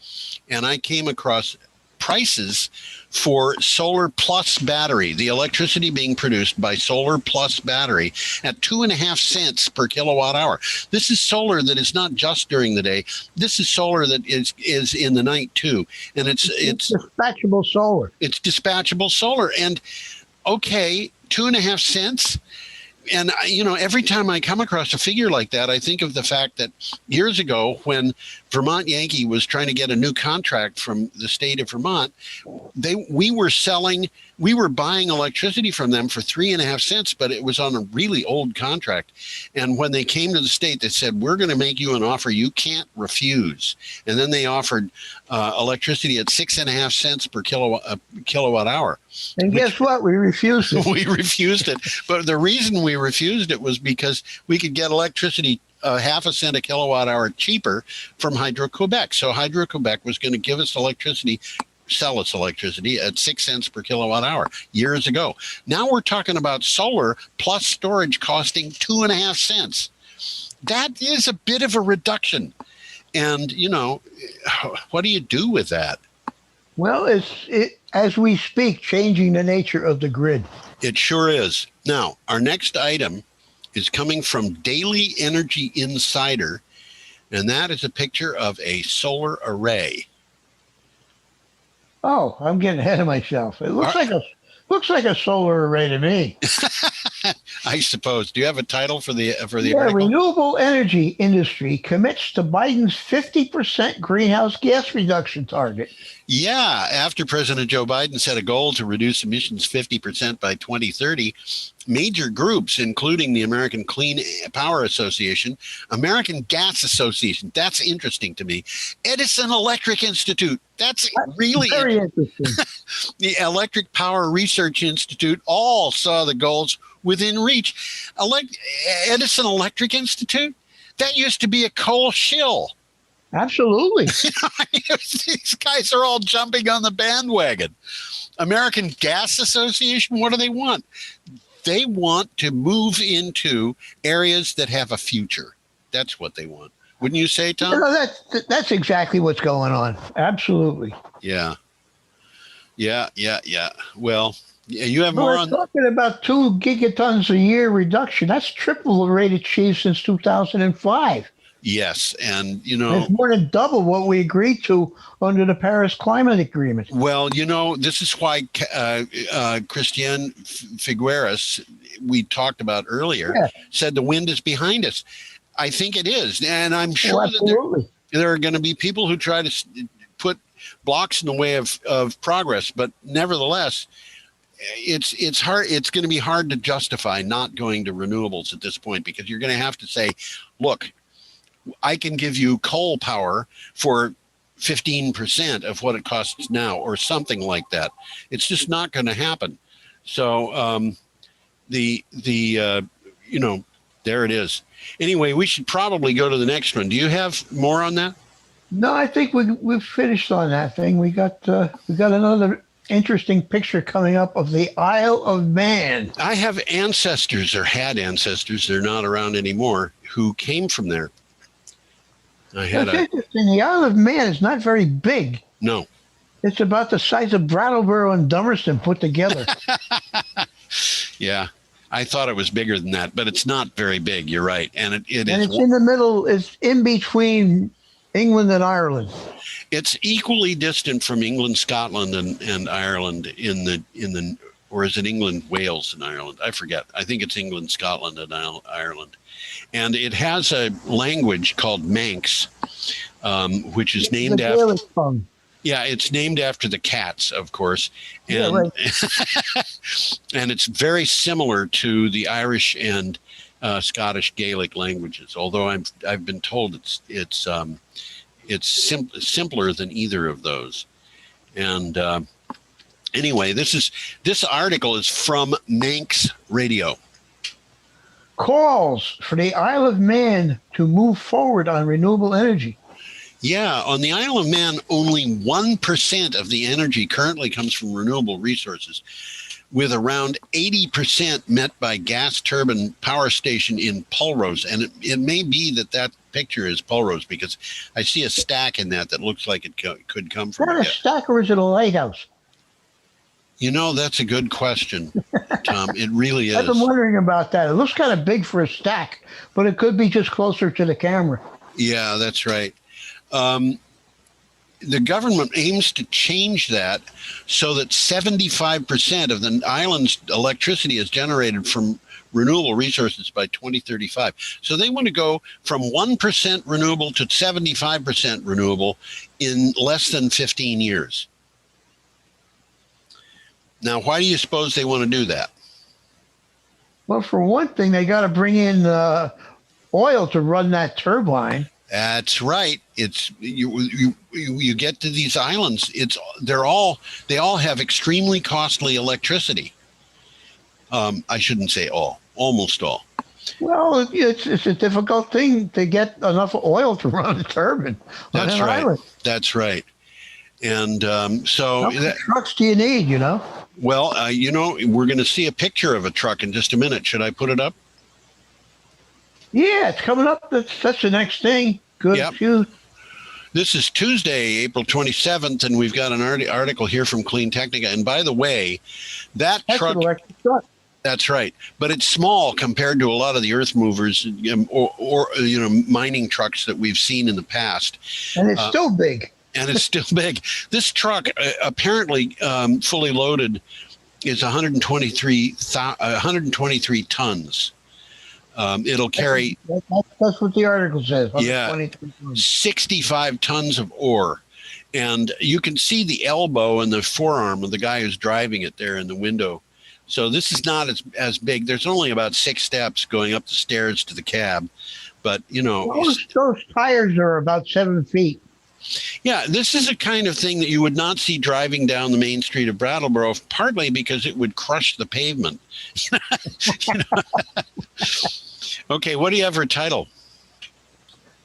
And I came across prices for solar plus battery, the electricity being produced by solar plus battery, at 2.5 cents per kilowatt hour. This is solar that is not just during the day. This is solar that is in the night too. And it's dispatchable solar. It's dispatchable solar. And okay, 2.5 cents. And, every time I come across a figure like that, I think of the fact that years ago when Vermont Yankee was trying to get a new contract from the state of Vermont, we were buying electricity from them for 3.5 cents, but it was on a really old contract. And when they came to the state, they said, we're going to make you an offer you can't refuse. And then they offered electricity at 6.5 cents per kilowatt hour. And guess what? We refused it. We refused it. But the reason we refused it was because we could get electricity 0.5 cent a kilowatt hour cheaper from Hydro-Quebec. So Hydro-Quebec was going to give us sell us electricity at 6 cents per kilowatt hour years ago. Now we're talking about solar plus storage costing 2.5 cents. That is a bit of a reduction. And, what do you do with that? Well, as we speak, changing the nature of the grid. It sure is. Now, our next item is coming from Daily Energy Insider, and that is a picture of a solar array. Oh, I'm getting ahead of myself. It looks like a solar array to me. I suppose. Do you have a title for the article? Renewable energy industry commits to Biden's 50% greenhouse gas reduction target. Yeah, after President Joe Biden set a goal to reduce emissions 50% by 2030, major groups, including the American Clean Power Association, American Gas Association, that's interesting to me, Edison Electric Institute, that's really very interesting. The Electric Power Research Institute all saw the goals within reach. Edison Electric Institute, that used to be a coal shill. Absolutely. These guys are all jumping on the bandwagon. American Gas Association, what do they want? They want to move into areas that have a future. That's what they want. Wouldn't you say, Tom? That's exactly what's going on. Absolutely. Yeah. Well, you have more on. We're talking about 2 gigatons a year reduction. That's triple the rate achieved since 2005. Yes, and it's more than double what we agreed to under the Paris Climate Agreement. Well, this is why Christian Figueres, we talked about earlier, said the wind is behind us. I think it is, and I'm sure that there are going to be people who try to put blocks in the way of progress, but nevertheless, it's hard. It's going to be hard to justify not going to renewables at this point, because you're going to have to say, look, I can give you coal power for 15% of what it costs now, or something like that. It's just not going to happen. So there it is. Anyway, we should probably go to the next one. Do you have more on that? No, I think we've finished on that thing. We got another interesting picture coming up of the Isle of Man. I have ancestors, or had ancestors, they're not around anymore, who came from there. That's interesting. The Isle of Man is not very big. No. It's about the size of Brattleboro and Dummerston put together. Yeah. I thought it was bigger than that, but it's not very big. You're right. And it's in the middle. It's in between England and Ireland. It's equally distant from England, Scotland, and Ireland or is it England, Wales, and Ireland? I forget. I think it's England, Scotland, and Ireland. And it has a language called Manx, which is named after. Yeah, it's named after the cats, of course, and right. and it's very similar to the Irish and Scottish Gaelic languages. Although I've been told it's simpler than either of those. And anyway, this article is from Manx Radio. Calls for the Isle of Man to move forward on renewable energy. Yeah, on the Isle of Man, only 1% of the energy currently comes from renewable resources, with around 80% met by gas turbine power station in Pulrose. And it may be that picture is Pulrose, because I see a stack in that looks like it could come from. Is that a stack or is it a lighthouse? That's a good question, Tom. It really is. I've been wondering about that. It looks kind of big for a stack, but it could be just closer to the camera. Yeah, that's right. The government aims to change that so that 75% of the island's electricity is generated from renewable resources by 2035. So they want to go from 1% renewable to 75% renewable in less than 15 years. Now, why do you suppose they want to do that? Well, for one thing, they got to bring in oil to run that turbine. That's right. It's you get to these islands. They all have extremely costly electricity. I shouldn't say all, almost all. Well, it's a difficult thing to get enough oil to run a turbine on an island. That's right. And so how many trucks do you need? Well, we're going to see a picture of a truck in just a minute. Should I put it up? Yeah, it's coming up. That's the next thing. Good. Yep. Shoot. This is Tuesday, April 27th, and we've got an article here from Clean Technica. And by the way, that's truck. An electric truck. That's right, but it's small compared to a lot of the earth movers or mining trucks that we've seen in the past. And it's still big. And it's still big. This truck, apparently fully loaded, is 123 tons. It'll carry. That's what the article says. Yeah, 65 tons of ore, and you can see the elbow and the forearm of the guy who's driving it there in the window. So this is not as big. There's only about 6 steps going up the stairs to the cab, but those tires are about 7 feet. Yeah, this is a kind of thing that you would not see driving down the main street of Brattleboro, partly because it would crush the pavement. Okay, what do you have for a title?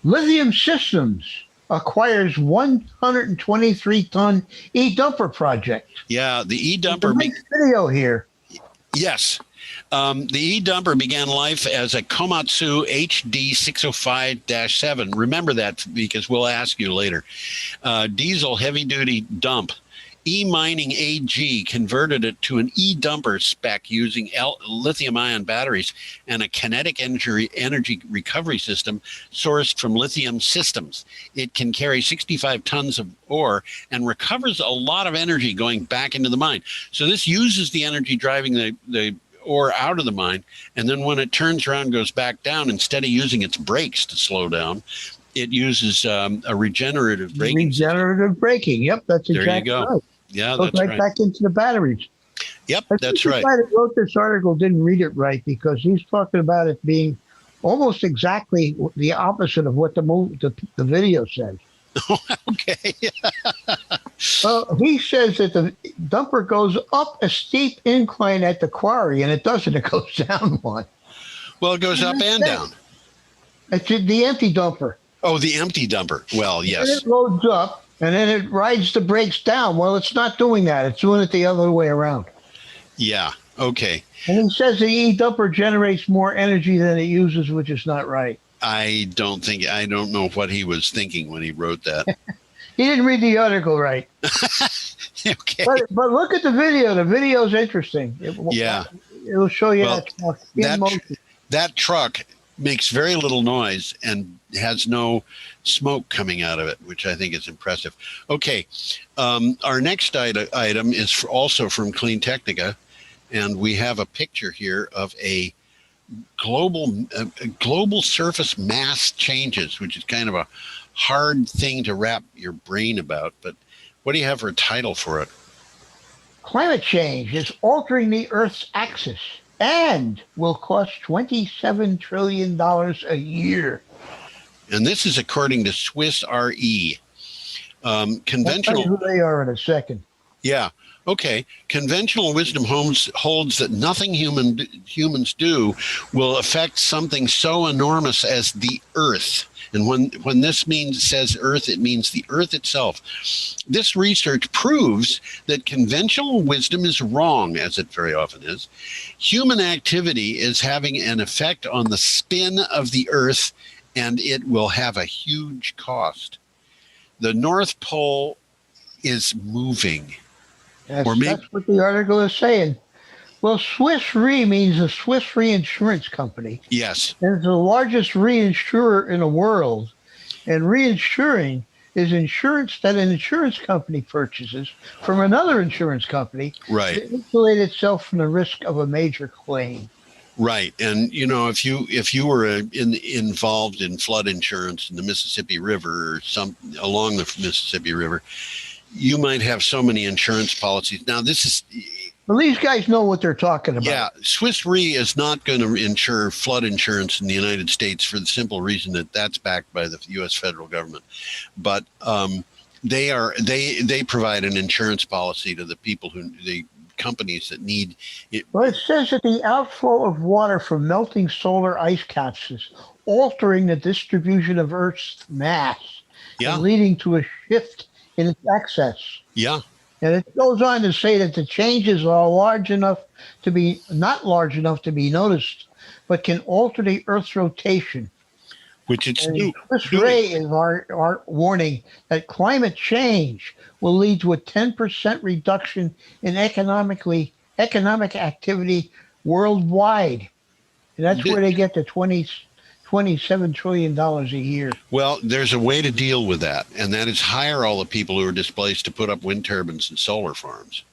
Lithium Systems acquires 123-ton e-dumper project. Yeah, the e-dumper. Nice video here. Yes. The e-dumper began life as a Komatsu HD 605-7. Remember that because we'll ask you later. Diesel heavy-duty dump. E-Mining AG converted it to an e-dumper spec using lithium-ion batteries and a kinetic energy recovery system sourced from Lithium Systems. It can carry 65 tons of ore and recovers a lot of energy going back into the mine. So this uses the energy driving the ore out of the mine, and then when it turns around and goes back down, instead of using its brakes to slow down, it uses a regenerative braking. Regenerative braking. Yep, that's exactly there you go. Right. Yeah, goes that's right back into the batteries. Yep, that's right. The guy that wrote this article didn't read it right because he's talking about it being almost exactly the opposite of what the video says. Okay. Well, he says that the dumper goes up a steep incline at the quarry, and it doesn't. It goes down one. Well, it goes up and down. It's the empty dumper. Oh, the empty dumper. Well, And yes. it loads up, and then it rides the brakes down. Well, it's not doing that. It's doing it the other way around. Yeah. Okay. And he says the e-dumper generates more energy than it uses, which is not right. I don't know what he was thinking when he wrote that. He didn't read the article right. Okay. But look at the video. The video is interesting. It'll show you Well, that truck in motion. That truck makes very little noise and has no smoke coming out of it, which I think is impressive. Okay. Our next item is also from Clean Technica, and we have a picture here of a global surface mass changes, which is kind of a hard thing to wrap your brain about. But what do you have for a title for it? Climate change is altering the Earth's axis and will cost $27 trillion a year. And this is according to Swiss Re. I'll tell you who they are in a second. Yeah. Okay. Conventional wisdom holds that nothing humans do will affect something so enormous as the Earth. And when this says Earth, it means the Earth itself. This research proves that conventional wisdom is wrong, as it very often is. Human activity is having an effect on the spin of the Earth, and it will have a huge cost. The North Pole is moving. That's what the article is saying. Well, Swiss Re means a Swiss reinsurance company. Yes. And it's the largest reinsurer in the world. And reinsuring is insurance that an insurance company purchases from another insurance company Right. to insulate itself from the risk of a major claim. Right. And, if you were involved in flood insurance in the Mississippi River or along the Mississippi River, you might have so many insurance policies. Now, Well, these guys know what they're talking about. Yeah, Swiss Re is not going to insure flood insurance in the United States for the simple reason that that's backed by the U.S. federal government. But they provide an insurance policy to the companies that need it. Well, it says that the outflow of water from melting solar ice caps is altering the distribution of Earth's mass and leading to a shift in its excess. Yeah. And it goes on to say that the changes are not large enough to be noticed, but can alter the Earth's rotation. Which it's Swiss Re is our warning that climate change will lead to a 10% reduction in economic activity worldwide. And that's where they get the $27 trillion a year. Well, there's a way to deal with that, and that is hire all the people who are displaced to put up wind turbines and solar farms,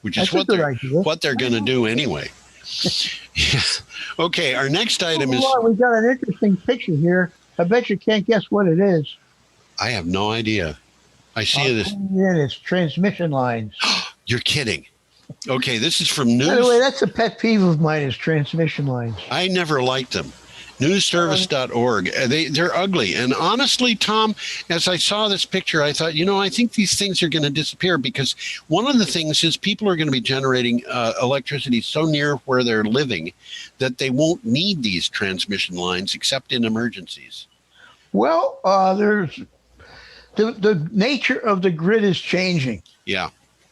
which is what they're going to do anyway. Yeah. Okay, our next item is... We got an interesting picture here. I bet you can't guess what it is. I have no idea. I see this. Yeah, it's transmission lines. You're kidding. Okay, this is from News. By the way, that's a pet peeve of mine, is transmission lines. I never liked them. Newsservice.org. They're ugly. And honestly, Tom, as I saw this picture, I thought, I think these things are going to disappear because one of the things is people are going to be generating electricity so near where they're living that they won't need these transmission lines except in emergencies. Well, there's the nature of the grid is changing. Yeah.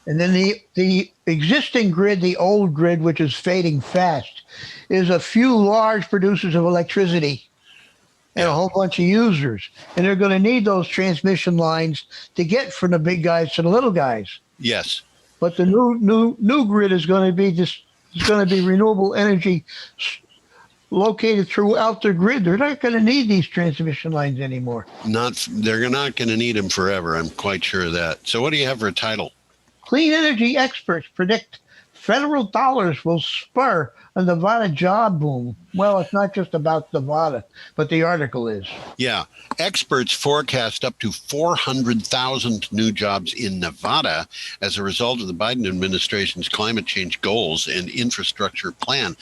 And then the existing grid, the old grid, which is fading fast, is a few large producers of electricity and a whole bunch of users. And they're going to need those transmission lines to get from the big guys to the little guys. Yes. But the new grid is going to be renewable energy located throughout the grid. They're not going to need these transmission lines anymore. They're not going to need them forever. I'm quite sure of that. So what do you have for a title? Clean energy experts predict federal dollars will spur a Nevada job boom. Well, it's not just about Nevada, but the article is. Yeah. Experts forecast up to 400,000 new jobs in Nevada as a result of the Biden administration's climate change goals and infrastructure plan.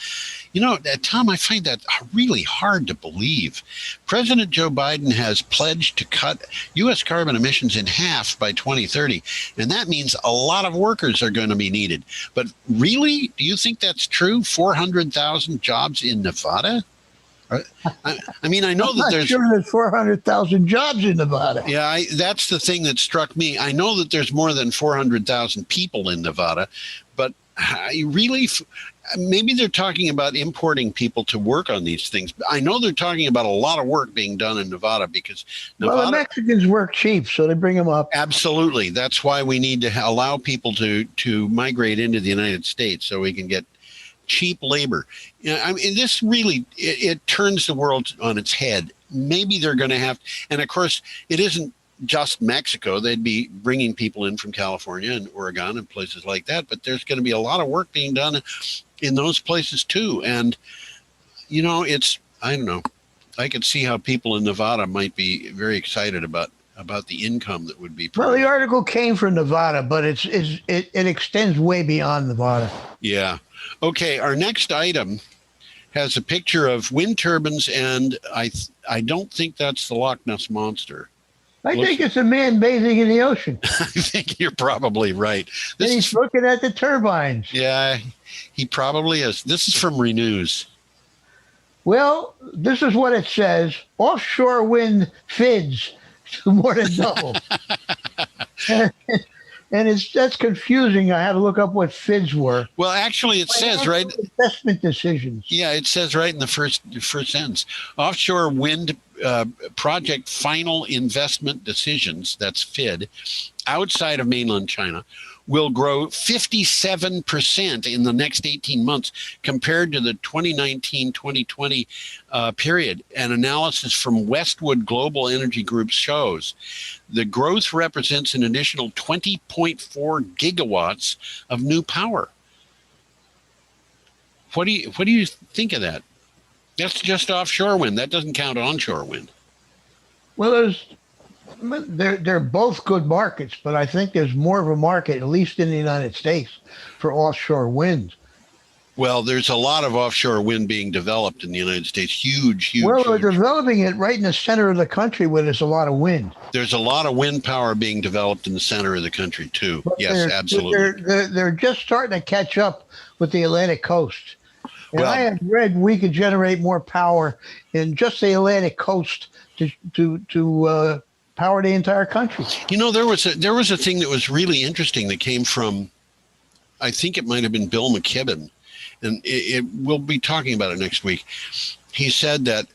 Tom, I find that really hard to believe. President Joe Biden has pledged to cut U.S. carbon emissions in half by 2030, and that means a lot of workers are going to be needed. But really, do you think that's true? 400,000 jobs in Nevada? I mean, I know I'm that not there's sure there's 400,000 jobs in Nevada. Yeah, that's the thing that struck me. I know that there's more than 400,000 people in Nevada, but maybe they're talking about importing people to work on these things. I know they're talking about a lot of work being done in Nevada because Nevada. Well, the Mexicans work cheap, so they bring them up. Absolutely. That's why we need to allow people to migrate into the United States so we can get cheap labor. I mean, this really, it turns the world on its head. Maybe they're going to have, and of course, it isn't just Mexico. They'd be bringing people in from California and Oregon and places like that, but there's going to be a lot of work being done in those places too. And, I don't know. I could see how people in Nevada might be very excited about the income that would be Well, the article came from Nevada, but it extends way beyond Nevada. Yeah. Okay, our next item has a picture of wind turbines, and I don't think that's the Loch Ness Monster. I think it's a man bathing in the ocean. I think you're probably right. And he's looking at the turbines. Yeah, he probably is. This is from Renews. Well, this is what it says. Offshore wind FIDs to more than double. And that's confusing. I had to look up what FIDs were. Well, actually, it says right. Investment decisions. Yeah, it says right in the first sentence. Offshore wind project final investment decisions, that's FID, outside of mainland China, will grow 57% in the next 18 months compared to the 2019-2020 period. An analysis from Westwood Global Energy Group shows the growth represents an additional 20.4 gigawatts of new power. What do you think of that? That's just offshore wind. That doesn't count onshore wind. Well, they're both good markets, but I think there's more of a market, at least in the United States, for offshore wind. Well, there's a lot of offshore wind being developed in the United States. Huge. Well, they're developing it right in the center of the country where there's a lot of wind. There's a lot of wind power being developed in the center of the country, too. But yes, absolutely. They're just starting to catch up with the Atlantic coast. And I have read we could generate more power in just the Atlantic coast to power the entire country. There was a thing that was really interesting that came from, I think it might have been Bill McKibben, and we'll be talking about it next week. He said that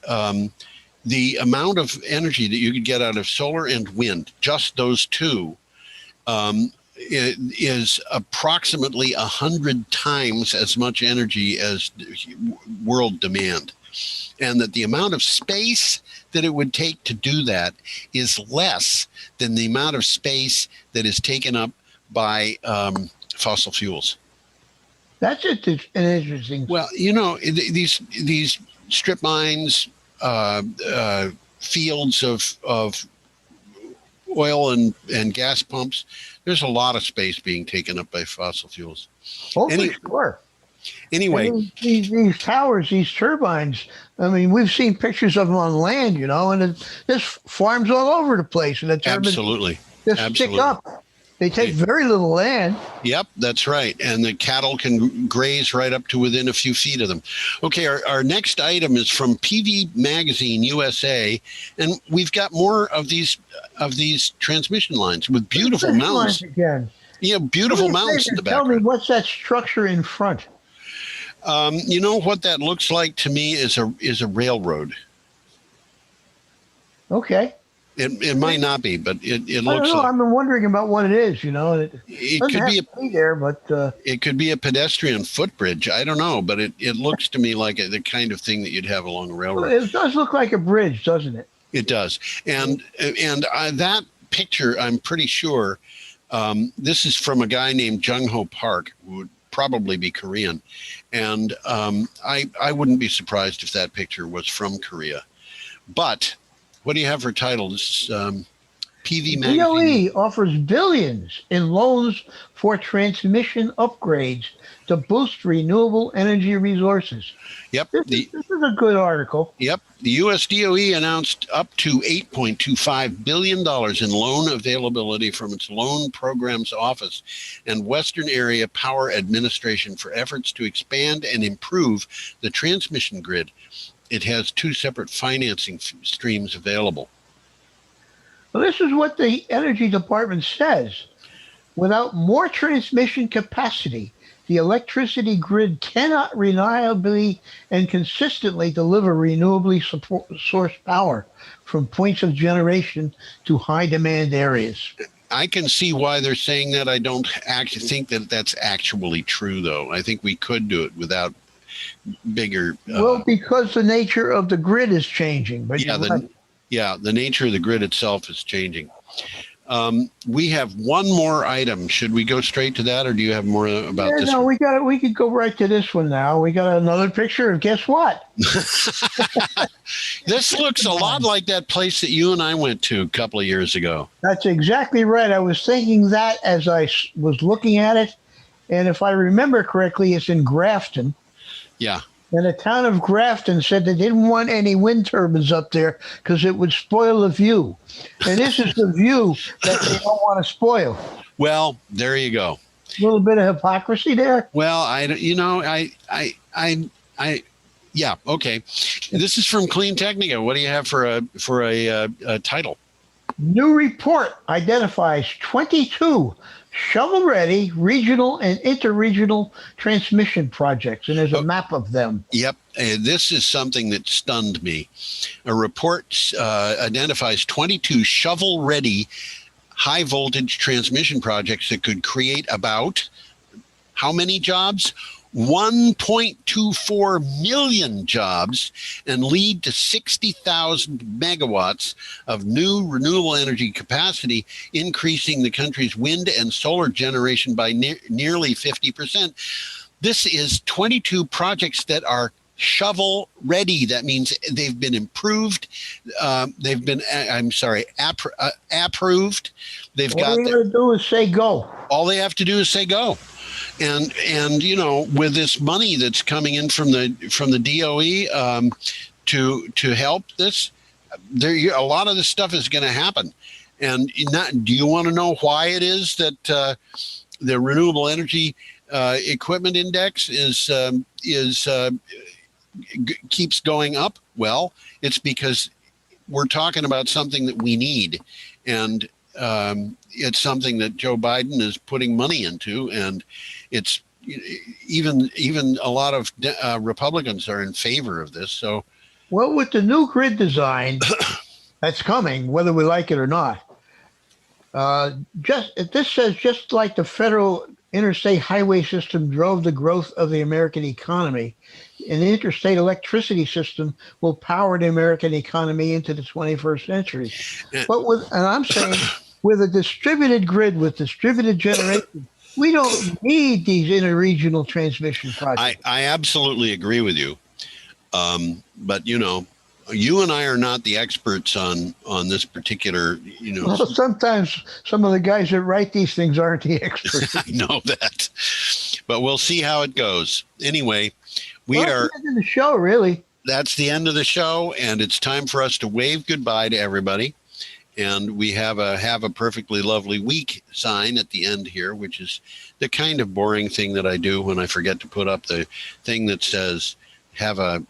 the amount of energy that you could get out of solar and wind, just those two, is approximately 100 times as much energy as world demand, and that the amount of space that it would take to do that is less than the amount of space that is taken up by fossil fuels. That's an interesting. Well, these strip mines, fields of oil and gas pumps, there's a lot of space being taken up by fossil fuels. Oh, sure. Anyway, these towers, these turbines, I mean, we've seen pictures of them on land, and there's farms all over the place. And the turbines absolutely stick up. They take very little land. Yep, that's right. And the cattle can graze right up to within a few feet of them. Okay, our next item is from PV Magazine USA, and we've got more of these transmission lines with beautiful mountains. Again. Yeah, beautiful mountains in the background. Tell me, what's that structure in front? What that looks like to me is a railroad. Okay. It might not be, but it looks. I don't know. like, I've been wondering about what it is. It could be there, but it could be a pedestrian footbridge. I don't know, but it looks to me like the kind of thing that you'd have along a railroad. It does look like a bridge, doesn't it? It does, and that picture, I'm pretty sure, this is from a guy named Jung Ho Park, who would probably be Korean, and I wouldn't be surprised if that picture was from Korea. But what do you have for title? This is PV magazine. DOE offers billions in loans for transmission upgrades to boost renewable energy resources. Yep. This is a good article. Yep. The U.S. DOE announced up to $8.25 billion in loan availability from its Loan Programs Office and Western Area Power Administration for efforts to expand and improve the transmission grid. It has two separate financing streams available. Well, this is what the Energy Department says. Without more transmission capacity, the electricity grid cannot reliably and consistently deliver renewably sourced power from points of generation to high demand areas. I can see why they're saying that. I don't actually think that that's actually true, though. I think we could do it without bigger. Well, because the nature of the grid is changing. But the nature of the grid itself is changing. We have one more item. Should we go straight to that, or do you have more about this? No, we could go right to this one now. We got another picture of guess what? This looks a lot like that place that you and I went to a couple of years ago. That's exactly right. I was thinking that as I was looking at it, and if I remember correctly, it's in Grafton. Yeah. And the town of Grafton said they didn't want any wind turbines up there because it would spoil the view. And this is the view that they don't want to spoil. Well, there you go. A little bit of hypocrisy there. Well, yeah, okay. This is from Clean Technica. What do you have for a title? New report identifies 22 shovel-ready regional and interregional transmission projects, and there's a map of them. Yep, this is something that stunned me. A report identifies 22 shovel-ready high-voltage transmission projects that could create about how many jobs? 1.24 million jobs and lead to 60,000 megawatts of new renewable energy capacity, increasing the country's wind and solar generation by nearly 50%. This is 22 projects that are shovel ready. That means they've been improved. They've been, approved. They've got. All they have to do is say go. All they have to do is say go. And you know, with this money that's coming in from the DOE to help this, a lot of this stuff is going to happen. And do you want to know why it is that the Renewable Energy Equipment Index keeps going up? Well, it's because we're talking about something that we need, and it's something that Joe Biden is putting money into, and it's even a lot of Republicans are in favor of this. So, well, with the new grid design that's coming, whether we like it or not, this says just like the federal interstate highway system drove the growth of the American economy, an interstate electricity system will power the American economy into the 21st century. But I'm saying with a distributed grid, with distributed generation, we don't need these interregional transmission projects. I absolutely agree with you. But, you know, you and I are not the experts on this particular, you know. Well, sometimes some of the guys that write these things aren't the experts. I know that. But we'll see how it goes. Anyway, That's the end of the show, really. That's the end of the show, and it's time for us to wave goodbye to everybody. And we have a perfectly lovely week sign at the end here, which is the kind of boring thing that I do when I forget to put up the thing that says have a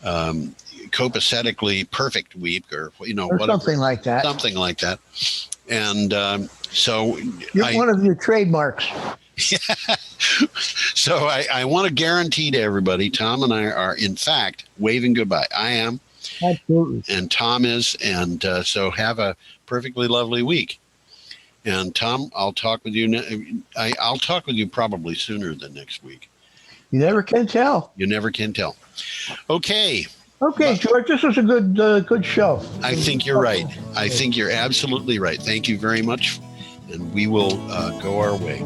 copacetically perfect week, or whatever, something like that. Something like that. And so one of your trademarks. Yeah. So I want to guarantee to everybody, Tom and I are in fact waving goodbye. I am. Absolutely. And Tom is, and so have a perfectly lovely week. And Tom, I'll talk with you. I'll talk with you probably sooner than next week. You never can tell. You never can tell. Okay. Okay, George, this was a good show. I think you're right. I think you're absolutely right. Thank you very much, and we will go our way.